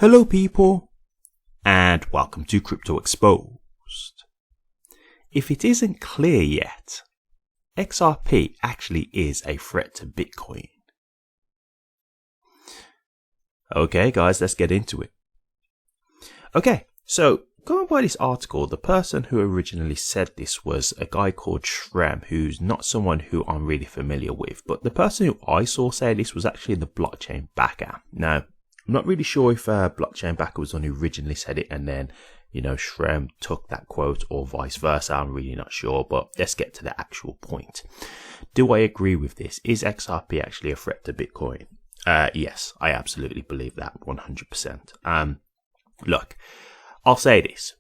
Hello people, and welcome to Crypto Exposed. If it isn't clear yet, XRP actually is a threat to Bitcoin. Okay guys, let's get into it. Okay, so going by this article, the person who originally said this was a guy called Shrem, who's not someone who I'm really familiar with, but the person who I saw say this was actually the blockchain backer. Now, I'm not really sure if blockchain backer was the one who originally said it and then, Shrem took that quote or vice versa. I'm really not sure, but let's get to the actual point. Do I agree with this? Is XRP actually a threat to Bitcoin? Yes, I absolutely believe that 100%. Look, I'll say this.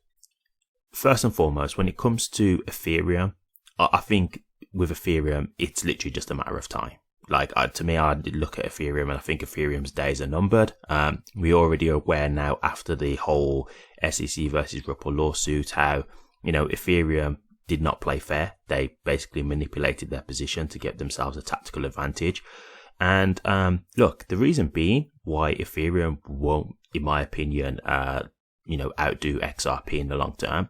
First and foremost, when it comes to Ethereum, I think with Ethereum, it's literally just a matter of time. To me, I look at Ethereum and I think Ethereum's days are numbered. We're already aware now after the whole SEC versus Ripple lawsuit how, Ethereum did not play fair. They basically manipulated their position to get themselves a tactical advantage. And look, the reason being why Ethereum won't, in my opinion, outdo XRP in the long term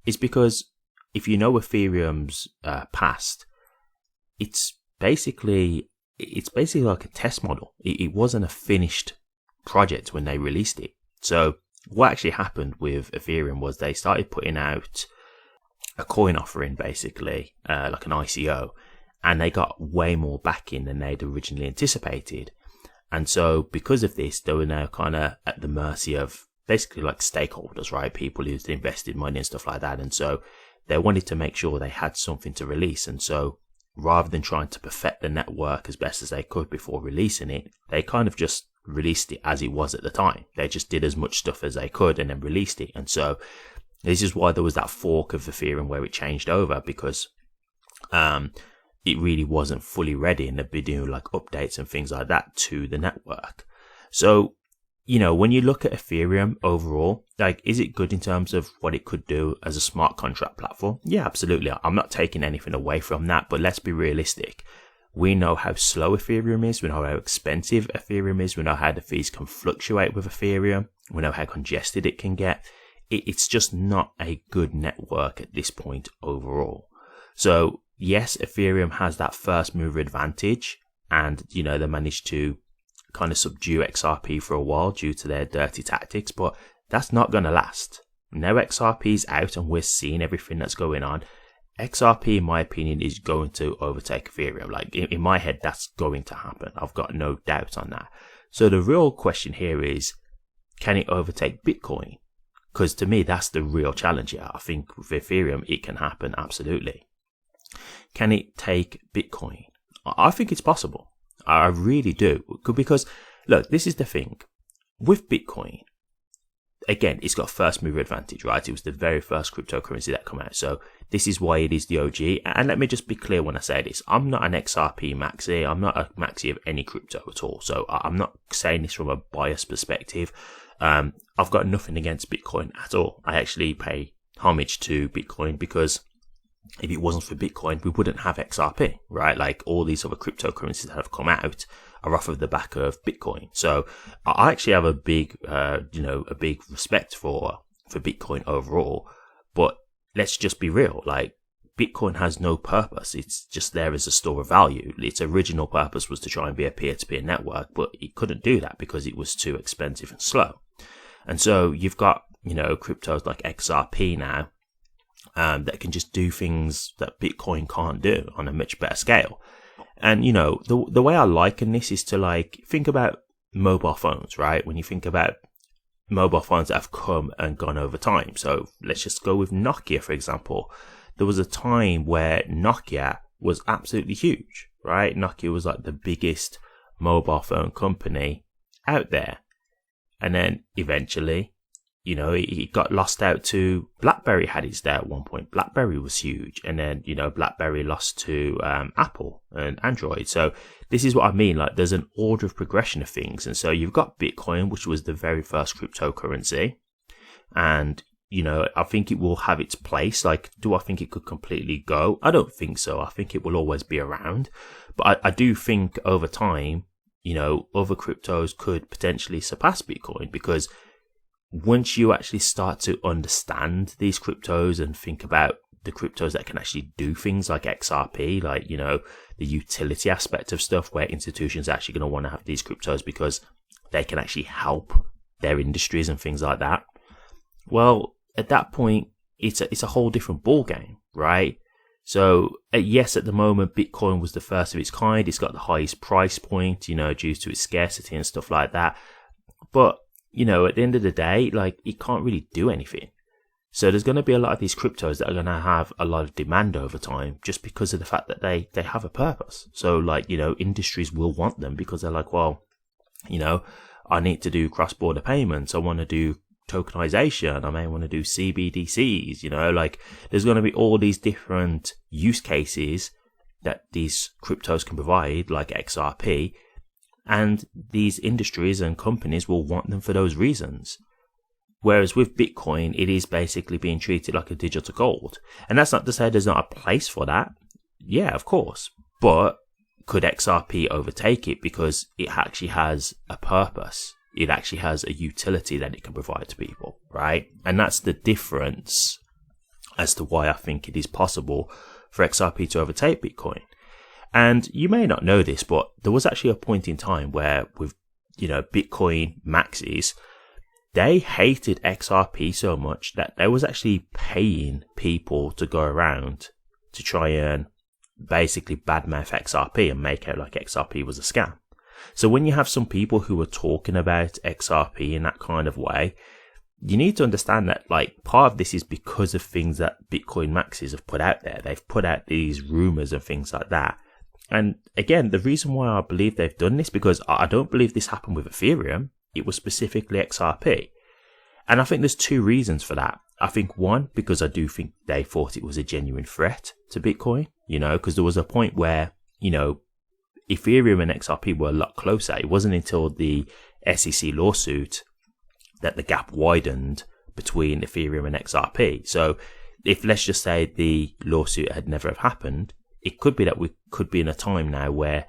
is because if you know Ethereum's past, it's basically like a test model. It wasn't a finished project when they released it. So what actually happened with Ethereum was they started putting out a coin offering, basically like an ICO, and they got way more backing than they'd originally anticipated. And so because of this, they were now kind of at the mercy of basically like stakeholders, right? People who'd invested money and stuff like that. And so they wanted to make sure they had something to release. And so rather than trying to perfect the network as best as they could before releasing it, they kind of just released it as it was at the time. They just did as much stuff as they could and then released it. And so this is why there was that fork of Ethereum where it changed over, because it really wasn't fully ready, and they'd be doing like updates and things like that to the network. So, when you look at Ethereum overall, is it good in terms of what it could do as a smart contract platform? Yeah, absolutely. I'm not taking anything away from that, but let's be realistic. We know how slow Ethereum is. We know how expensive Ethereum is. We know how the fees can fluctuate with Ethereum. We know how congested it can get. It's just not a good network at this point overall. So yes, Ethereum has that first mover advantage, and, they managed to kind of subdue XRP for a while due to their dirty tactics, but that's not going to last. Now XRP's out and we're seeing everything that's going on. XRP, in my opinion, is going to overtake Ethereum. In my head, that's going to happen. I've got no doubt on that. So the real question here is, can it overtake Bitcoin? Because to me, that's the real challenge here. I think with Ethereum, it can happen, absolutely. Can it take Bitcoin? I think it's possible. I really do. Because, look, this is the thing. With Bitcoin, again, it's got first mover advantage, right? It was the very first cryptocurrency that came out. So this is why it is the OG. And let me just be clear when I say this. I'm not an XRP maxi. I'm not a maxi of any crypto at all. So I'm not saying this from a biased perspective. I've got nothing against Bitcoin at all. I actually pay homage to Bitcoin because if it wasn't for Bitcoin, we wouldn't have XRP, right? All these other cryptocurrencies that have come out are off of the back of Bitcoin. So I actually have a big respect for Bitcoin overall. But let's just be real. Bitcoin has no purpose. It's just there as a store of value. Its original purpose was to try and be a peer-to-peer network, but it couldn't do that because it was too expensive and slow. And so you've got, cryptos like XRP now, that can just do things that Bitcoin can't do on a much better scale. And, the way I liken this is to think about mobile phones, right? When you think about mobile phones that have come and gone over time. So let's just go with Nokia, for example. There was a time where Nokia was absolutely huge, right? Nokia was the biggest mobile phone company out there. And then eventually, it got lost out to BlackBerry had its day at one point. BlackBerry was huge. And then, BlackBerry lost to Apple and Android. So this is what I mean. There's an order of progression of things. And so you've got Bitcoin, which was the very first cryptocurrency. And, I think it will have its place. Do I think it could completely go? I don't think so. I think it will always be around. But I do think over time, other cryptos could potentially surpass Bitcoin, because once you actually start to understand these cryptos and think about the cryptos that can actually do things like XRP, like, the utility aspect of stuff where institutions are actually going to want to have these cryptos because they can actually help their industries and things like that. Well, at that point, it's a whole different ball game, right? So yes, at the moment, Bitcoin was the first of its kind. It's got the highest price point, due to its scarcity and stuff like that. But, at the end of the day, like, it can't really do anything. So there's going to be a lot of these cryptos that are going to have a lot of demand over time just because of the fact that they have a purpose. So, like, industries will want them because they're like, well, I need to do cross-border payments. I want to do tokenization. I may want to do CBDCs, like, there's going to be all these different use cases that these cryptos can provide, like XRP, and these industries and companies will want them for those reasons. Whereas with Bitcoin, it is basically being treated like a digital gold. And that's not to say there's not a place for that. Yeah, of course. But could XRP overtake it because it actually has a purpose? It actually has a utility that it can provide to people, right? And that's the difference as to why I think it is possible for XRP to overtake Bitcoin. And you may not know this, but there was actually a point in time where with, Bitcoin maxis, they hated XRP so much that they was actually paying people to go around to try and basically badmouth XRP and make out like XRP was a scam. So when you have some people who are talking about XRP in that kind of way, you need to understand that, like, part of this is because of things that Bitcoin maxis have put out there. They've put out these rumors and things like that. And again, the reason why I believe they've done this, because I don't believe this happened with Ethereum. It was specifically XRP. And I think there's two reasons for that. I think one, because I do think they thought it was a genuine threat to Bitcoin, because there was a point where, Ethereum and XRP were a lot closer. It wasn't until the SEC lawsuit that the gap widened between Ethereum and XRP. So if, let's just say, the lawsuit had never have happened, it could be that we could be in a time now where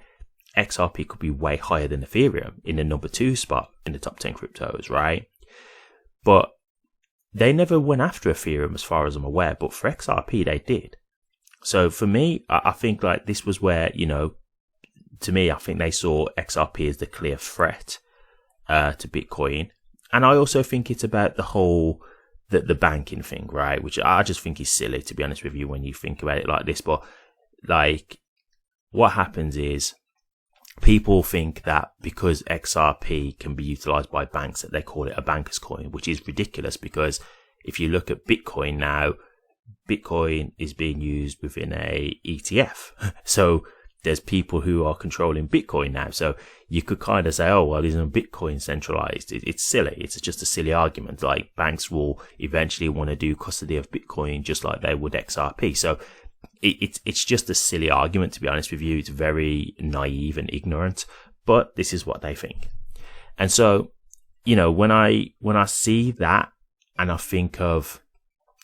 XRP could be way higher than Ethereum in the number 2 spot in the top 10 cryptos, right? But they never went after Ethereum as far as I'm aware, but for XRP they did. So for me, I think like this was where, to me, I think they saw XRP as the clear threat to Bitcoin. And I also think it's about the whole, the banking thing, right? Which I just think is silly, to be honest with you, when you think about it like this. But like, what happens is people think that because XRP can be utilized by banks that they call it a banker's coin, which is ridiculous, because if you look at Bitcoin now, Bitcoin is being used within a ETF. So there's people who are controlling Bitcoin now. So you could kind of say, oh, well, isn't Bitcoin centralized? It's silly. It's just a silly argument. Like, banks will eventually want to do custody of Bitcoin just like they would XRP. So it's just a silly argument, to be honest with you. It's very naive and ignorant, but this is what they think. And so, when I see that and I think of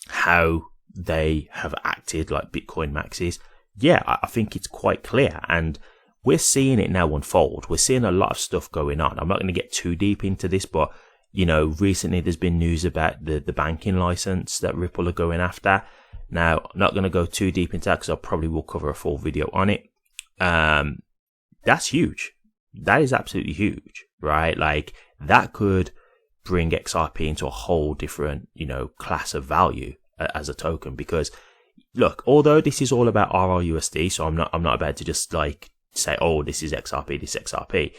how they have acted like Bitcoin maxis, yeah, I think it's quite clear. And we're seeing it now unfold. We're seeing a lot of stuff going on. I'm not going to get too deep into this, but, recently there's been news about the banking license that Ripple are going after. Now, I'm not going to go too deep into that because I probably will cover a full video on it. That's huge. That is absolutely huge, right? Like, that could bring XRP into a whole different, class of value as a token. Because, look, although this is all about RRUSD, so I'm not about to just like say, oh, this is XRP, this is XRP.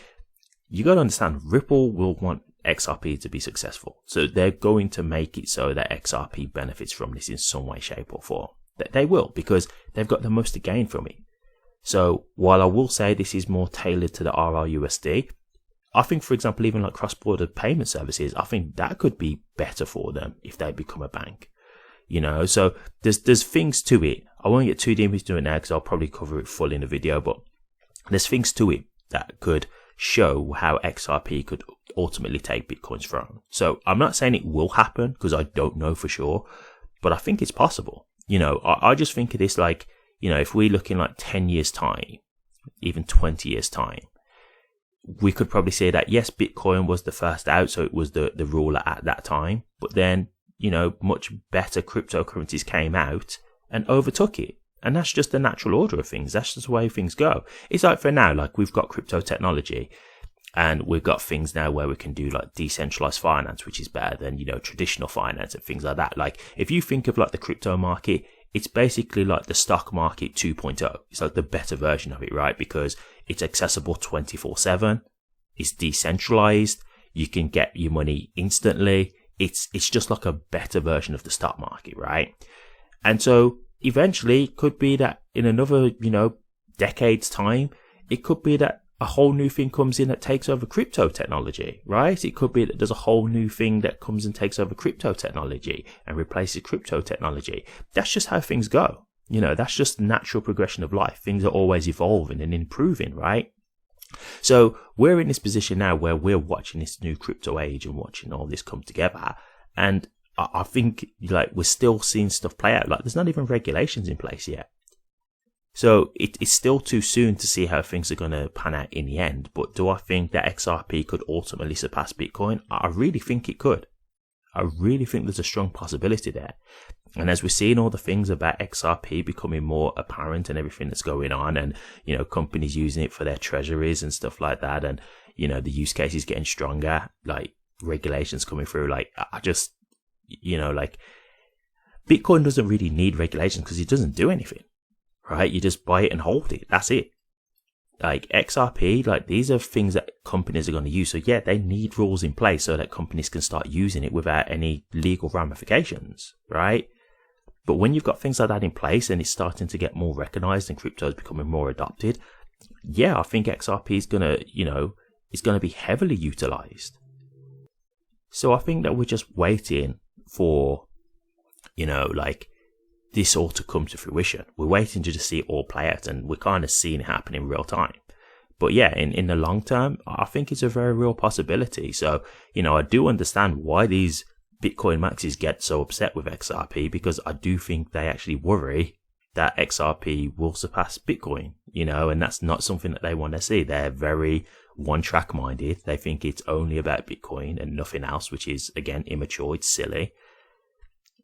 You got to understand, Ripple will want XRP to be successful. So they're going to make it so that XRP benefits from this in some way, shape or form. They will, because they've got the most to gain from it. So while I will say this is more tailored to the RRUSD, I think, for example, even like cross-border payment services, I think that could be better for them if they become a bank. So there's things to it. I won't get too deep into it now because I'll probably cover it full in the video, but there's things to it that could show how XRP could ultimately take Bitcoin's throne. So I'm not saying it will happen because I don't know for sure, but I think it's possible. I just think of this like, if we look in like 10 years time, even 20 years time, we could probably say that yes, Bitcoin was the first out, so it was the ruler at that time. But then, much better cryptocurrencies came out and overtook it. And that's just the natural order of things. That's just the way things go. It's like for now, like we've got crypto technology and we've got things now where we can do like decentralized finance, which is better than, traditional finance and things like that. Like if you think of like the crypto market, it's basically like the stock market 2.0. It's like the better version of it, right? Because it's accessible 24/7. It's decentralized. You can get your money instantly. It's just like a better version of the stock market, right? And so eventually it could be that in another, decade's time, it could be that a whole new thing comes in that takes over crypto technology, right? It could be that there's a whole new thing that comes and takes over crypto technology and replaces crypto technology. That's just how things go. That's just the natural progression of life. Things are always evolving and improving, right? So we're in this position now where we're watching this new crypto age and watching all this come together. And I think like we're still seeing stuff play out. Like there's not even regulations in place yet. So it's still too soon to see how things are going to pan out in the end. But do I think that XRP could ultimately surpass Bitcoin? I really think it could. I really think there's a strong possibility there. And as we're seeing all the things about XRP becoming more apparent and everything that's going on and, companies using it for their treasuries and stuff like that. And, the use case is getting stronger, like regulations coming through. Like I just, like Bitcoin doesn't really need regulations because it doesn't do anything. Right? You just buy it and hold it. That's it. Like XRP, like these are things that companies are going to use. So yeah, they need rules in place so that companies can start using it without any legal ramifications, right? But when you've got things like that in place and it's starting to get more recognized and crypto is becoming more adopted, yeah, I think XRP is going to, is going to be heavily utilized. So I think that we're just waiting for, like this all to come to fruition. We're waiting to just see it all play out and we're kind of seeing it happen in real time. But yeah, in the long term, I think it's a very real possibility. So, I do understand why these Bitcoin maxis get so upset with XRP because I do think they actually worry that XRP will surpass Bitcoin, and that's not something that they want to see. They're very one track minded. They think it's only about Bitcoin and nothing else, which is again immature. It's silly.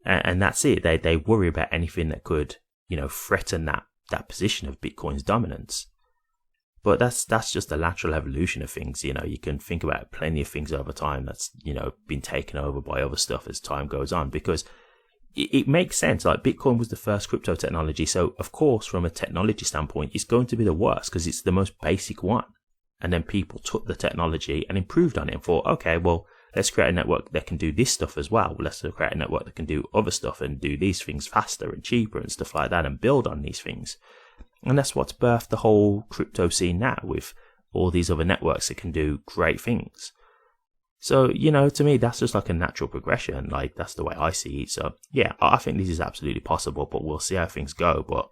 And that's it. They worry about anything that could, threaten that position of Bitcoin's dominance. But that's just the natural evolution of things. You can think about plenty of things over time that's, been taken over by other stuff as time goes on because it makes sense. Like Bitcoin was the first crypto technology. So of course, from a technology standpoint, it's going to be the worst because it's the most basic one. And then people took the technology and improved on it and thought, okay, well, let's create a network that can do this stuff as well. Let's create a network that can do other stuff and do these things faster and cheaper and stuff like that and build on these things. And that's what's birthed the whole crypto scene now with all these other networks that can do great things. So, to me, that's just like a natural progression. Like, that's the way I see it. So, yeah, I think this is absolutely possible, but we'll see how things go. But,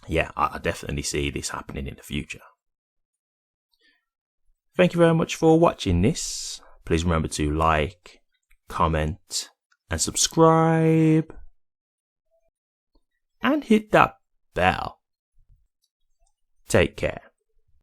yeah, I definitely see this happening in the future. Thank you very much for watching this. Please remember to like, comment, and subscribe. And hit that bell. Take care.